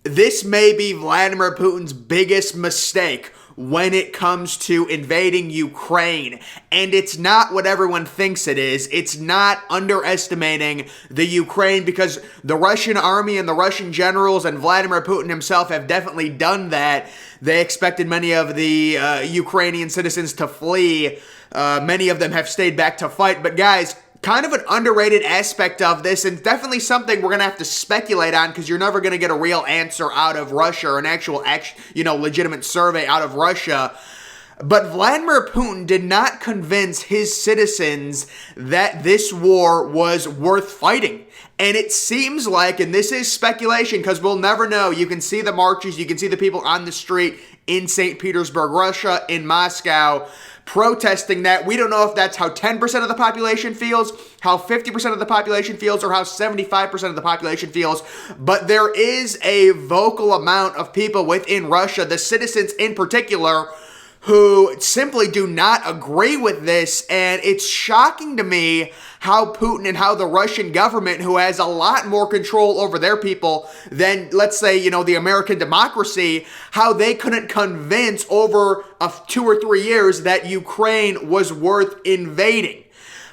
this may be Vladimir Putin's biggest mistake when it comes to invading Ukraine. And it's not what everyone thinks it is. It's not underestimating the Ukraine, because the Russian army and the Russian generals and Vladimir Putin himself have definitely done that. They expected many of the Ukrainian citizens to flee. Many of them have stayed back to fight. But guys, kind of an underrated aspect of this, and definitely something we're going to have to speculate on, because you're never going to get a real answer out of Russia, or an actual, legitimate survey out of Russia. But Vladimir Putin did not convince his citizens that this war was worth fighting. And it seems like, and this is speculation because we'll never know, you can see the marches, you can see the people on the street in St. Petersburg, Russia, in Moscow, protesting that. We don't know if that's how 10% of the population feels, how 50% of the population feels, or how 75% of the population feels. But there is a vocal amount of people within Russia, the citizens in particular, who simply do not agree with this. And it's shocking to me how Putin and how the Russian government, who has a lot more control over their people than, let's say, the American democracy, how they couldn't convince over 2 or 3 years that Ukraine was worth invading.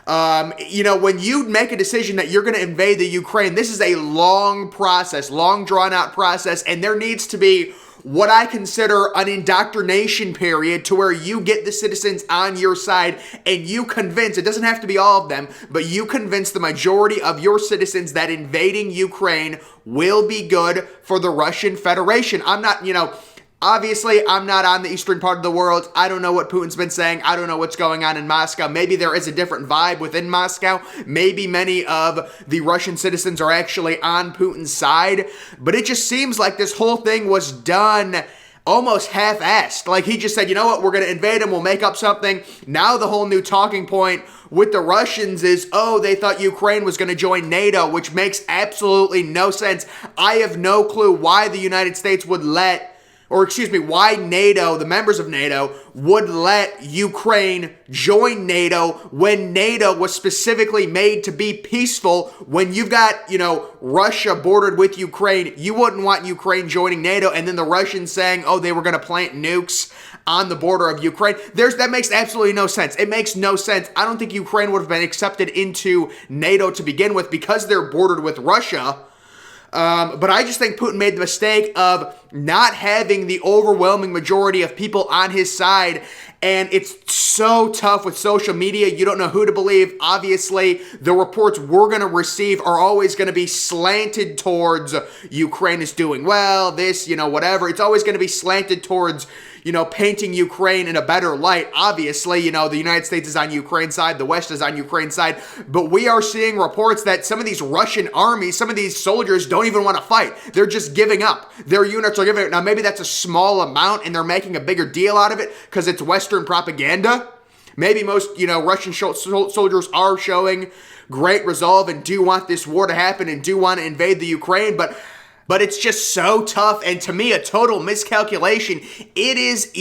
When you make a decision that you're going to invade the Ukraine, this is a long process, long drawn out process, and there needs to be what I consider an indoctrination period, to where you get the citizens on your side and you convince, it doesn't have to be all of them, but you convince the majority of your citizens that invading Ukraine will be good for the Russian Federation. Obviously, I'm not on the eastern part of the world. I don't know what Putin's been saying. I don't know what's going on in Moscow. Maybe there is a different vibe within Moscow. Maybe many of the Russian citizens are actually on Putin's side. But it just seems like this whole thing was done almost half-assed. Like, he just said, you know what, we're going to invade them. We'll make up something. Now the whole new talking point with the Russians is, they thought Ukraine was going to join NATO, which makes absolutely no sense. I have no clue why the United States would why NATO, the members of NATO, would let Ukraine join NATO when NATO was specifically made to be peaceful. When you've got, Russia bordered with Ukraine, you wouldn't want Ukraine joining NATO, and then the Russians saying, they were going to plant nukes on the border of Ukraine. That makes absolutely no sense. It makes no sense. I don't think Ukraine would have been accepted into NATO to begin with, because they're bordered with Russia. But I just think Putin made the mistake of not having the overwhelming majority of people on his side. And it's so tough with social media. You don't know who to believe. Obviously, the reports we're going to receive are always going to be slanted towards Ukraine is doing well, whatever. It's always going to be slanted towards, painting Ukraine in a better light. Obviously, the United States is on Ukraine's side, the West is on Ukraine's side, but we are seeing reports that some of these Russian armies, some of these soldiers don't even want to fight. They're just giving up. Their units are giving up. Now, maybe that's a small amount and they're making a bigger deal out of it because it's Western propaganda. Maybe most, Russian soldiers are showing great resolve and do want this war to happen and do want to invade the Ukraine, but it's just so tough, and to me, a total miscalculation. It is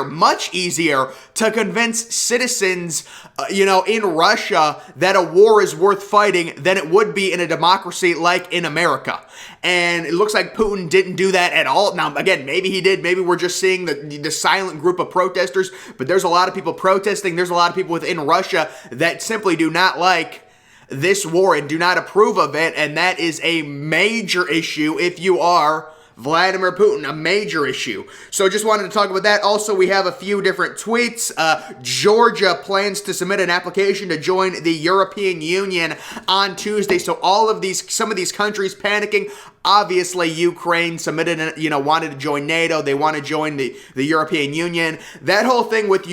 much easier to convince citizens, in Russia that a war is worth fighting than it would be in a democracy like in America. And it looks like Putin didn't do that at all. Now, again, maybe he did. Maybe we're just seeing the silent group of protesters, but there's a lot of people protesting. There's a lot of people within Russia that simply do not like this war and do not approve of it, and that is a major issue if you are Vladimir Putin, a major issue. So just wanted to talk about that. Also, we have a few different tweets. Georgia plans to submit an application to join the European Union on Tuesday. So some of these countries panicking. Obviously, Ukraine wanted to join NATO. They want to join the European Union. That whole thing with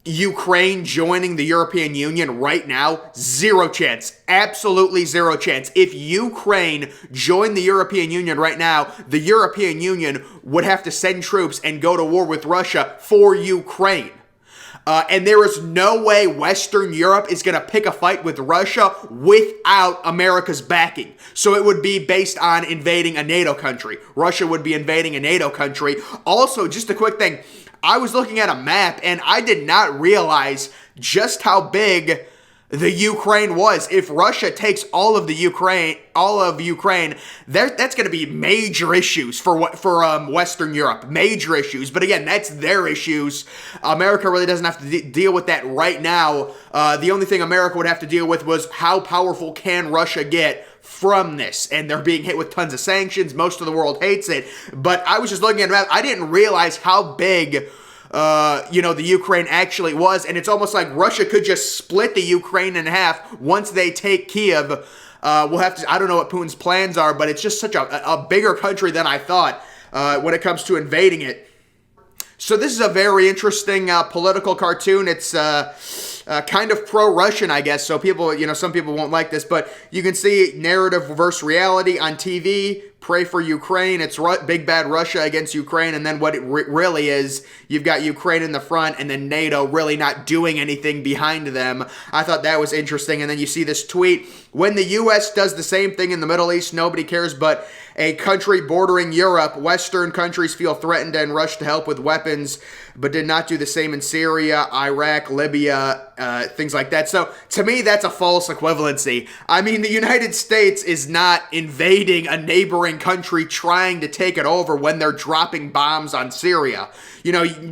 Ukraine joining the European Union right now, zero chance. Absolutely zero chance. If Ukraine joined the European Union right now, the European Union would have to send troops and go to war with Russia for Ukraine. And there is no way Western Europe is going to pick a fight with Russia without America's backing. So it would be based on invading a NATO country. Russia would be invading a NATO country. Also, just a quick thing. I was looking at a map and I did not realize just how big the Ukraine was. If Russia takes all of Ukraine, that's going to be major issues for Western Europe, major issues. But again, that's their issues. America really doesn't have to deal with that right now. The only thing America would have to deal with was how powerful can Russia get from this, and they're being hit with tons of sanctions. Most of the world hates it. But I was just looking at it. I didn't realize how big the Ukraine actually was, and it's almost like Russia could just split the Ukraine in half once they take Kiev. We'll have to, I don't know what Putin's plans are, but it's just such a bigger country than I thought when it comes to invading it. So this is a very interesting political cartoon. It's kind of pro-Russian, I guess. So people, some people won't like this, but you can see narrative versus reality on TV. Pray for Ukraine. It's big bad Russia against Ukraine. And then what it really is, you've got Ukraine in the front and then NATO really not doing anything behind them. I thought that was interesting. And then you see this tweet. When the U.S. does the same thing in the Middle East, nobody cares, but a country bordering Europe, Western countries feel threatened and rush to help with weapons, but did not do the same in Syria, Iraq, Libya, things like that. So to me, that's a false equivalency. I mean, the United States is not invading a neighboring country trying to take it over when they're dropping bombs on Syria.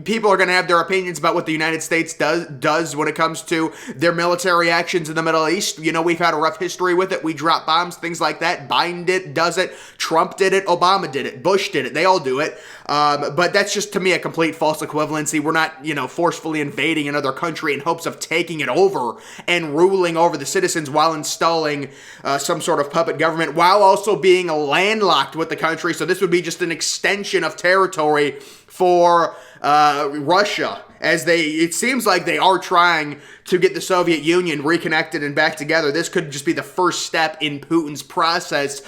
People are going to have their opinions about what the United States does when it comes to their military actions in the Middle East. We've had a rough history with it. We drop bombs, things like that. Biden does it. Trump did it. Obama did it. Bush did it. They all do it. But that's just, to me, a complete false equivalency. We're not, forcefully invading another country in hopes of taking it over and ruling over the citizens while installing some sort of puppet government, while also being landlocked with the country. So this would be just an extension of territory for Russia, as it seems like they are trying to get the Soviet Union reconnected and back together. This could just be the first step in Putin's process.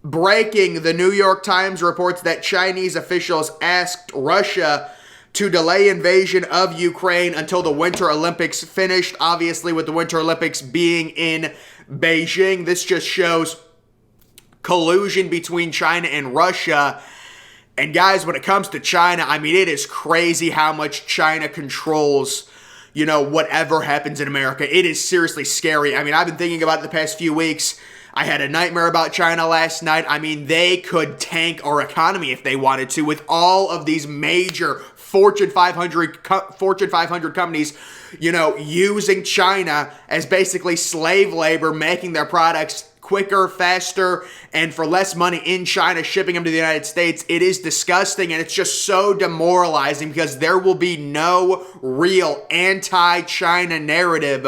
Breaking, the New York Times reports that Chinese officials asked Russia to delay invasion of Ukraine until the Winter Olympics finished, obviously with the Winter Olympics being in Beijing. This just shows collusion between China and Russia. And guys, when it comes to China, I mean, it is crazy how much China controls, whatever happens in America. It is seriously scary. I mean, I've been thinking about it the past few weeks. I had a nightmare about China last night. I mean, they could tank our economy if they wanted to, with all of these major Fortune 500 companies, using China as basically slave labor, making their products quicker, faster, and for less money in China, shipping them to the United States. It is disgusting, and it's just so demoralizing because there will be no real anti-China narrative,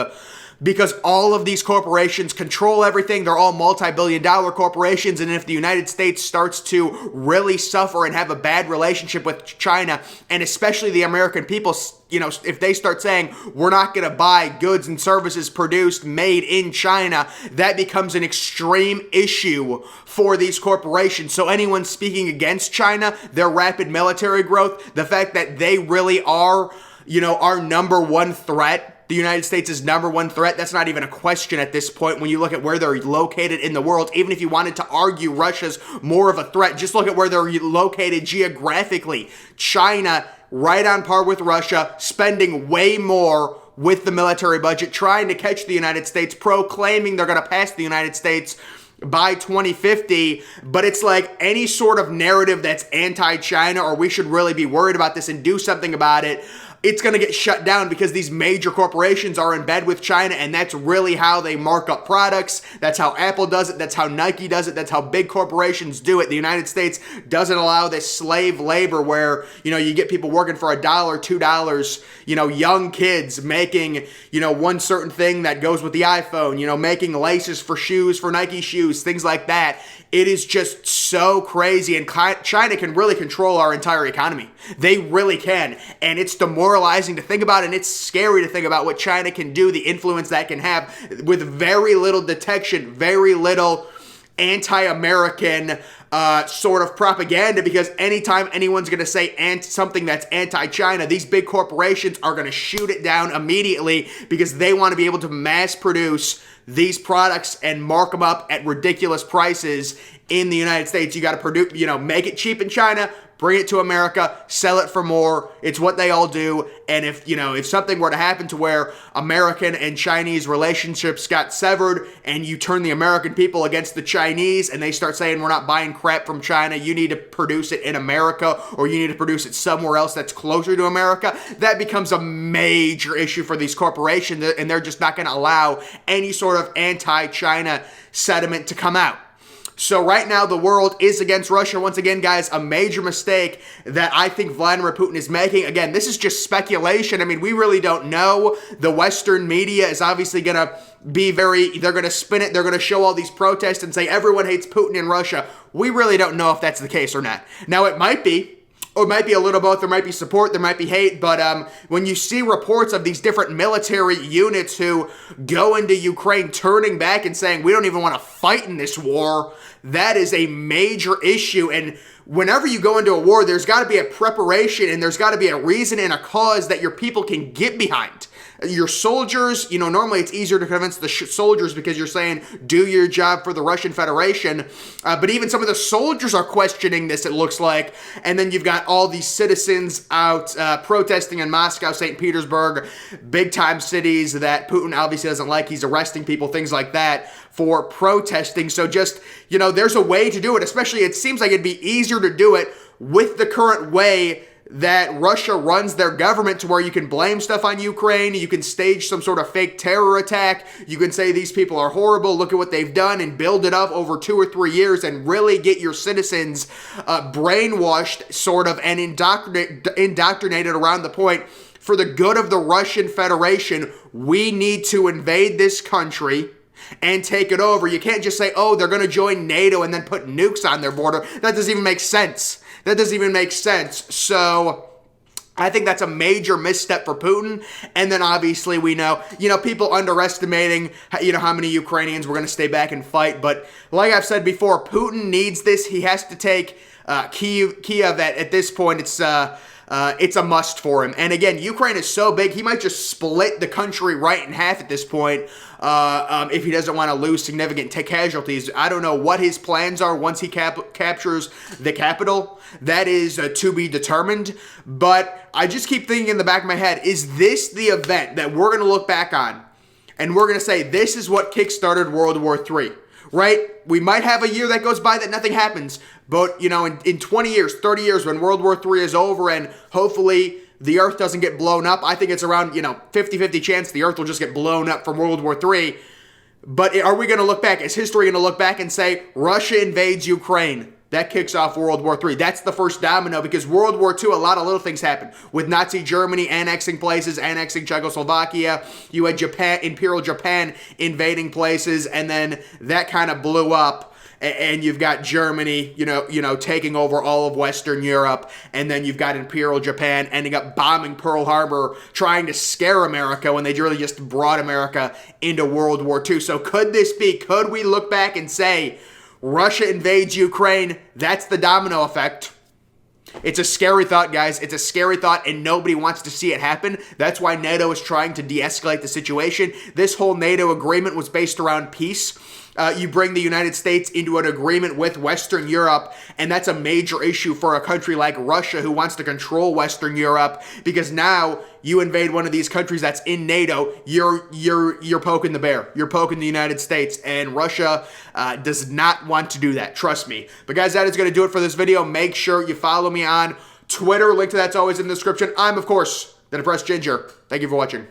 because all of these corporations control everything. They're all multi-billion-dollar corporations, and if the United States starts to really suffer and have a bad relationship with China, and especially the American people, if they start saying, we're not going to buy goods and services produced, made in China, that becomes an extreme issue for these corporations. So anyone speaking against China, their rapid military growth, the fact that they really are, our number one threat, the United States is number one threat. That's not even a question at this point when you look at where they're located in the world. Even if you wanted to argue Russia's more of a threat, just look at where they're located geographically. China, right on par with Russia, spending way more with the military budget, trying to catch the United States, proclaiming they're going to pass the United States by 2050, but it's like any sort of narrative that's anti-China, or we should really be worried about this and do something about it, it's going to get shut down because these major corporations are in bed with China, and that's really how they mark up products. That's how Apple does it. That's how Nike does it. That's how big corporations do it. The United States doesn't allow this slave labor where, you get people working for $1, $2, young kids making, one certain thing that goes with the iPhone, making laces for shoes, for Nike shoes, things like that. It is just so crazy, and China can really control our entire economy. They really can, and it's demoralizing to think about, and it's scary to think about what China can do, the influence that can have with very little detection, very little anti-American sort of propaganda, because anytime anyone's going to say something that's anti-China, these big corporations are going to shoot it down immediately because they want to be able to mass produce these products and mark them up at ridiculous prices in the United States. You got to produce, make it cheap in China, bring it to America, sell it for more. It's what they all do. And if something were to happen to where American and Chinese relationships got severed and you turn the American people against the Chinese and they start saying, we're not buying crap from China, you need to produce it in America, or you need to produce it somewhere else that's closer to America, that becomes a major issue for these corporations, and they're just not going to allow any sort of anti-China sentiment to come out. So right now, the world is against Russia. Once again, guys, a major mistake that I think Vladimir Putin is making. Again, this is just speculation. I mean, we really don't know. The Western media is obviously going to be they're going to spin it. They're going to show all these protests and say everyone hates Putin in Russia. We really don't know if that's the case or not. Now, it might be. Or it might be a little both. There might be support, there might be hate, but when you see reports of these different military units who go into Ukraine turning back and saying, we don't even want to fight in this war, that is a major issue. And whenever you go into a war, there's got to be a preparation and there's got to be a reason and a cause that your people can get behind. Your soldiers, normally it's easier to convince the soldiers because you're saying, do your job for the Russian Federation. But even some of the soldiers are questioning this, it looks like. And then you've got all these citizens out protesting in Moscow, St. Petersburg, big time cities that Putin obviously doesn't like. He's arresting people, things like that, for protesting. So just, there's a way to do it, especially it seems like it'd be easier to do it with the current way that Russia runs their government, to where you can blame stuff on Ukraine, you can stage some sort of fake terror attack, you can say these people are horrible, look at what they've done, and build it up over 2 or 3 years and really get your citizens brainwashed sort of and indoctrinated around the point. For the good of the Russian Federation, we need to invade this country and take it over. You can't just say, oh, they're going to join NATO and then put nukes on their border. That doesn't even make sense. So I think that's a major misstep for Putin. And then obviously we know, people underestimating, how many Ukrainians were going to stay back and fight. But like I've said before, Putin needs this. He has to take Kiev at this point. It's a must for him. And again, Ukraine is so big, he might just split the country right in half at this point if he doesn't want to lose significant casualties. I don't know what his plans are once he captures the capital. That is to be determined. But I just keep thinking in the back of my head, is this the event that we're going to look back on and we're going to say, this is what kickstarted World War III? Right? We might have a year that goes by that nothing happens. But, in 20 years, 30 years, when World War III is over and hopefully the Earth doesn't get blown up, I think it's around, 50-50 chance the Earth will just get blown up from World War III. But are we going to look back? Is history going to look back and say, Russia invades Ukraine? That kicks off World War III. That's the first domino, because World War II, a lot of little things happened. With Nazi Germany annexing places, annexing Czechoslovakia, you had Imperial Japan invading places, and then that kind of blew up. And you've got Germany, taking over all of Western Europe. And then you've got Imperial Japan ending up bombing Pearl Harbor, trying to scare America when they really just brought America into World War II. So could we look back and say, Russia invades Ukraine, that's the domino effect? It's a scary thought, guys. It's a scary thought, and nobody wants to see it happen. That's why NATO is trying to de-escalate the situation. This whole NATO agreement was based around peace. You bring the United States into an agreement with Western Europe, and that's a major issue for a country like Russia who wants to control Western Europe, because now you invade one of these countries that's in NATO, you're poking the bear. You're poking the United States, and Russia does not want to do that. Trust me. But guys, that is going to do it for this video. Make sure you follow me on Twitter. Link to that's always in the description. I'm, of course, the Depressed Ginger. Thank you for watching.